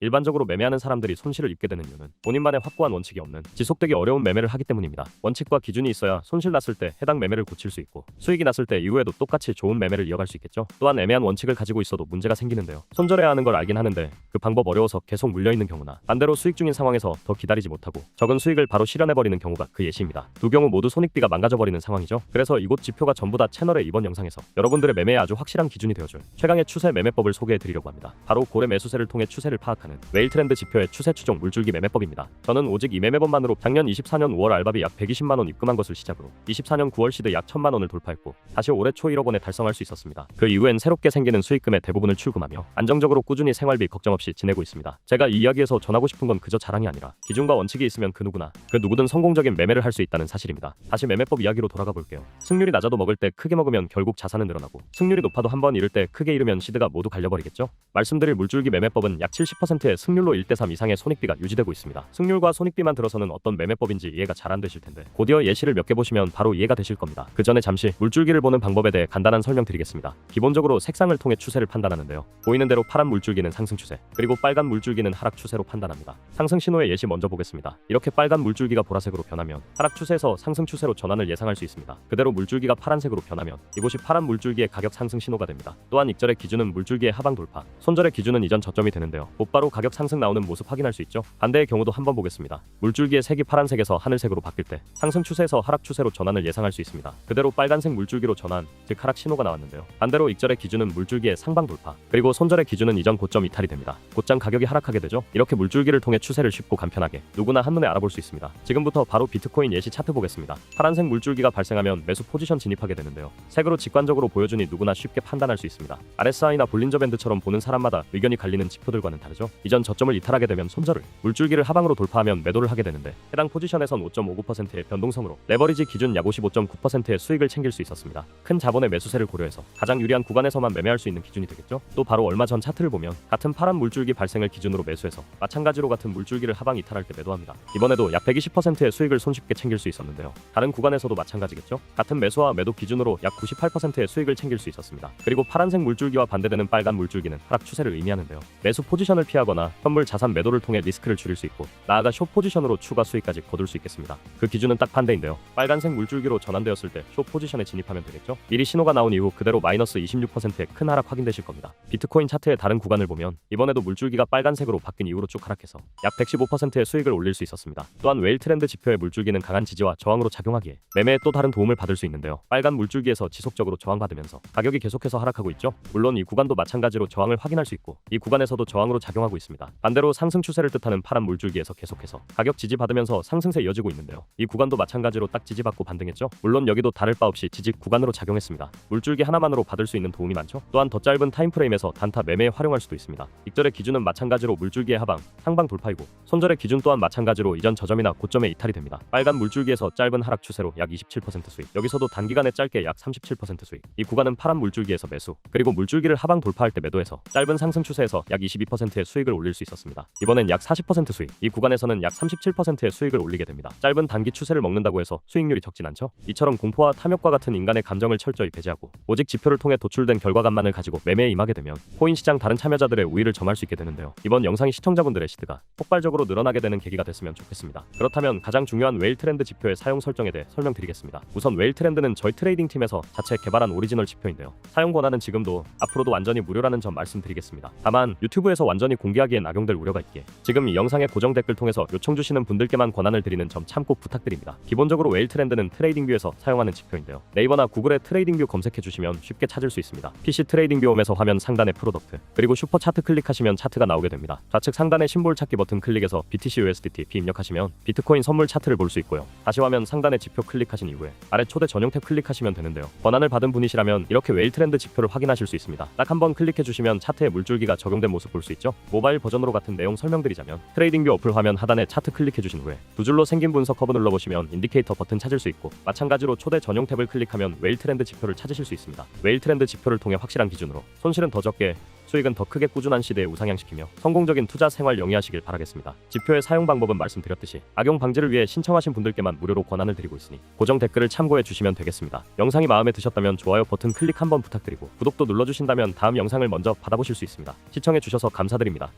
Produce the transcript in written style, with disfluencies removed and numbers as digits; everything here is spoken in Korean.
일반적으로 매매하는 사람들이 손실을 입게 되는 이유는 본인만의 확고한 원칙이 없는 지속되기 어려운 매매를 하기 때문입니다. 원칙과 기준이 있어야 손실 났을 때 해당 매매를 고칠 수 있고 수익이 났을 때 이후에도 똑같이 좋은 매매를 이어갈 수 있겠죠. 또한 애매한 원칙을 가지고 있어도 문제가 생기는데요. 손절해야 하는 걸 알긴 하는데 그 방법 어려워서 계속 물려있는 경우나 반대로 수익 중인 상황에서 더 기다리지 못하고 적은 수익을 바로 실현해버리는 경우가 그 예시입니다. 두 경우 모두 손익비가 망가져버리는 상황이죠. 그래서 이곳 지표가 전부 다 채널의 이번 영상에서 여러분들의 매매에 아주 확실한 기준이 되어줄 최강의 추세 매매법을 소개해드리려고 합니다. 바로 고래 매수세를 통해 추세를 파악하는 웨일 트렌드 지표의 추세 추종 물줄기 매매법입니다. 저는 오직 이 매매법만으로 작년 24년 5월 알바비 약 120만원 입금한 것을 시작으로 24년 9월 시드 약 1000만원을 돌파했고 다시 올해 초 1억 원에 달성할 수 있었습니다. 그 이후엔 새롭게 생기는 수익금의 대부분을 출금하며 안정적으로 꾸준히 생활비 걱정 없이 지내고 있습니다. 제가 이 이야기에서 전하고 싶은 건 그저 자랑이 아니라 기준과 원칙이 있으면 그 누구든 성공적인 매매를 할 수 있다는 사실입니다. 다시 매매법 이야기로 돌아가 볼게요. 승률이 낮아도 먹을 때 크게 먹으면 결국 자산은 늘어나고 승률이 높아도 한번 잃을 때 크게 잃으면 시드가 모두 갈려버리겠죠. 말씀드릴 물줄기 매매법은 약 70%의 승률로 1대3 이상의 손익비가 유지되고 있습니다. 승률과 손익비만 들어서는 어떤 매매법인지 이해가 잘 안 되실 텐데 곧이어 예시를 몇 개 보시면 바로 이해가 되실 겁니다. 그 전에 잠시 물줄기를 보는 방법에 대해 간단한 설명드리겠습니다. 기본적으로 색상을 통해 추세를 판단하는데요. 보이는 대로 파란 물줄기는 상승 추세, 그리고 빨간 물줄기는 하락 추세로 판단합니다. 상승 신호의 예시 먼저 보겠습니다. 이렇게 빨간 물줄기가 보라색으로 변하면 하락 추세에서 상승 추세로 전환을 예상할 수 있습니다. 그대로 물줄기가 파란색으로 변하면 이곳이 파란 물줄기의 가격 상승 신호가 됩니다. 또한 익절의 기준은 물줄기의 하방 돌파, 손절의 기준은 이전 저점이 되는데요. 곧바로 가격 상승 나오는 모습 확인할 수 있죠. 반대의 경우도 한번 보겠습니다. 물줄기의 색이 파란색에서 하늘색으로 바뀔 때 상승 추세에서 하락 추세로 전환을 예상할 수 있습니다. 그대로 빨간색 물줄기로 전환, 즉 하락 신호가 나왔는데요. 반대로 익절의 기준은 물줄기의 상방 돌파, 그리고 손절의 기준은 이전 고점 이탈이 됩니다. 곧장 가격이 하락하게 되죠. 이렇게 물줄기를 통해 추세를 쉽고 간편하게 누구나 한눈에 알아볼 수 있습니다. 지금부터 바로 비트코인 예시 차트 보겠습니다. 파란색 물줄기가 발생하면 매수 포지션 진입하게 되는데요. 색으로 직관적으로 보여주니 누구나 쉽게 판단할 수 있습니다. RSI나 볼린저 밴드처럼 보는 사람마다 의견이 갈리는 지표들과는 다르죠. 이전 저점을 이탈하게 되면 손절을, 물줄기를 하방으로 돌파하면 매도를 하게 되는데 해당 포지션에선 5.59%의 변동성으로 레버리지 기준 약 55.9%의 수익을 챙길 수 있었습니다. 큰 자본의 매수세를 고려해서 가장 유리한 구간에서만 매매할 수 있는 기준이 되겠죠. 또 바로 얼마 전 차트를 보면 같은 파란 물줄기 발생을 기준으로 매수해서 마찬가지로 같은 물줄기를 하방 이탈할 때 매도합니다. 이번에도 약 120%의 수익을 손쉽게 챙길 수 있었는데요. 다른 구간에서도 마찬가지겠죠. 같은 매수와 매도 기준으로 약 98%의 수익을 챙길 수 있었습니다. 그리고 파란색 물줄기와 반대되는 빨간 물줄기는 하락 추세를 의미하는데요. 매수 포지션을 피하거나 현물 자산 매도를 통해 리스크를 줄일 수 있고 나아가 숏 포지션으로 추가 수익까지 거둘 수 있겠습니다. 그 기준은 딱 반대인데요. 빨간색 물줄기로 전환되었을 때 숏 포지션에 진입하면 되겠죠. 미리 신호가 나온 이후 그대로 마이너스 26%의 큰 하락 확인되실 겁니다. 비트코인 차트의 다른 구간을 보면 이번에도 물줄기가 빨간색으로 바뀐 이후로 쭉 하락해서 약 115%의 수익을 올릴 수 있었습니다. 또한 웨일 트렌드 지표의 물줄기는 강한 지지와 저항으로 작용하기에 매매에 또 다른 도움을 받을 수 있는데요. 빨간 물줄기에서 지속적으로 저항받으면서 가격이 계속해서 하락하고 있죠. 물론 이 구간도 마찬가지로 저항을 확인할 수 있고 이 구간에서도 저항으로 작용하고 있습니다. 반대로 상승 추세를 뜻하는 파란 물줄기에서 계속해서 가격 지지받으면서 상승세 이어지고 있는데요. 이 구간도 마찬가지로 딱 지지받고 반등했죠. 물론 여기도 다를 바 없이 지지 구간으로 작용했습니다. 물줄기 하나만으로 받을 수 있는 도움이 많죠. 또한 더 짧은 타임프레임에서 단타 매매에 활용할 수도 있습니다. 익절의 기준은 마찬가지로 물줄기의 하방, 상방 돌파이고 손절의 기준 또한 마찬가지로 이전 저점이나 고점에 이탈이 됩니다. 빨간 물줄기에서 짧은 하락 추세로 약 27% 수익, 여기서도 단기간에 짧게 약 37% 수익. 이 구간은 파란 물줄기에서 매수, 그리고 물줄기를 하방 돌파할 때 매도해서 짧은 상승 추세에서 약 22%의 수익을 올릴 수 있었습니다. 이번엔 약 40% 수익, 이 구간에서는 약 37%의 수익을 올리게 됩니다. 짧은 단기 추세를 먹는다고 해서 수익률이 적진 않죠. 이처럼 공포와 탐욕과 같은 인간의 감정을 철저히 배제하고 오직 지표를 통해 도출된 결과감만을 가지고 매매에 임하게 되면 코인 시장 다른 참여자들의 우위를 점할 수 있게 되는데요. 이번 영상이 시청자분들의 시드가 폭발적으로 늘어나게 되는 계기가 됐으면 좋겠습니다. 그렇다면 가장 중요한 웨일 트렌드 지표의 사용 설정에 대해 설명드리겠습니다. 우선 웨일 트렌드는 저희 트레이딩 팀에서 자체 개발한 오리지널 지표인데요. 사용 권한은 지금도 앞으로도 완전히 무료라는 점 말씀드리겠습니다. 다만 유튜브에서 완전히 공개하기엔 악용될 우려가 있기에 지금 이 영상의 고정 댓글 통해서 요청 주시는 분들께만 권한을 드리는 점 참고 부탁드립니다. 기본적으로 웨일 트렌드는 트레이딩뷰에서 사용하는 지표인데요. 네이버나 구글에 트레이딩뷰 검색해 주시면 쉽게 찾을 수 있습니다. PC 트레이딩뷰 홈에서 화면 상단에 프로덕트, 그리고 슈퍼 차트 클릭하시면 차트가 나오게 됩니다. 좌측 상단에 심볼 찾기 버튼 클릭해서 BTC USDT P 입력하시면 비트코인 선물 차트를 볼 수 있고요. 다시 화면 상단에 지표 클릭하신 이후에 아래 초대 전용 탭 클릭하시면 되는데요. 권한을 받은 분이시라면 이렇게 웨일 트렌드 지표를 확인하실 수 있습니다. 딱 한번 클릭해 주시면 차트에 물줄기가 적용된 모습 볼 수 있죠. 모바일 버전으로 같은 내용 설명드리자면 트레이딩뷰 어플 화면 하단에 차트 클릭해 주신 후에 두 줄로 생긴 분석 커브 눌러보시면 인디케이터 버튼 찾을 수 있고 마찬가지로 초대 전용 탭을 클릭하면 웨일 트렌드 지표를 찾으실 수 있습니다. 웨일 트렌드 지표를 통해 확실한 기준으로 손실은 더 적게 수익은 더 크게 꾸준한 시대에 우상향시키며 성공적인 투자 생활 영위하시길 바라겠습니다. 지표의 사용 방법은 말씀드렸듯이 악용 방지를 위해 신청하신 분들께만 무료로 권한을 드리고 있으니 고정 댓글을 참고해 주시면 되겠습니다. 영상이 마음에 드셨다면 좋아요 버튼 클릭 한번 부탁드리고 구독도 눌러주신다면 다음 영상을 먼저 받아보실 수 있습니다. 시청해 주셔서 감사드립니다.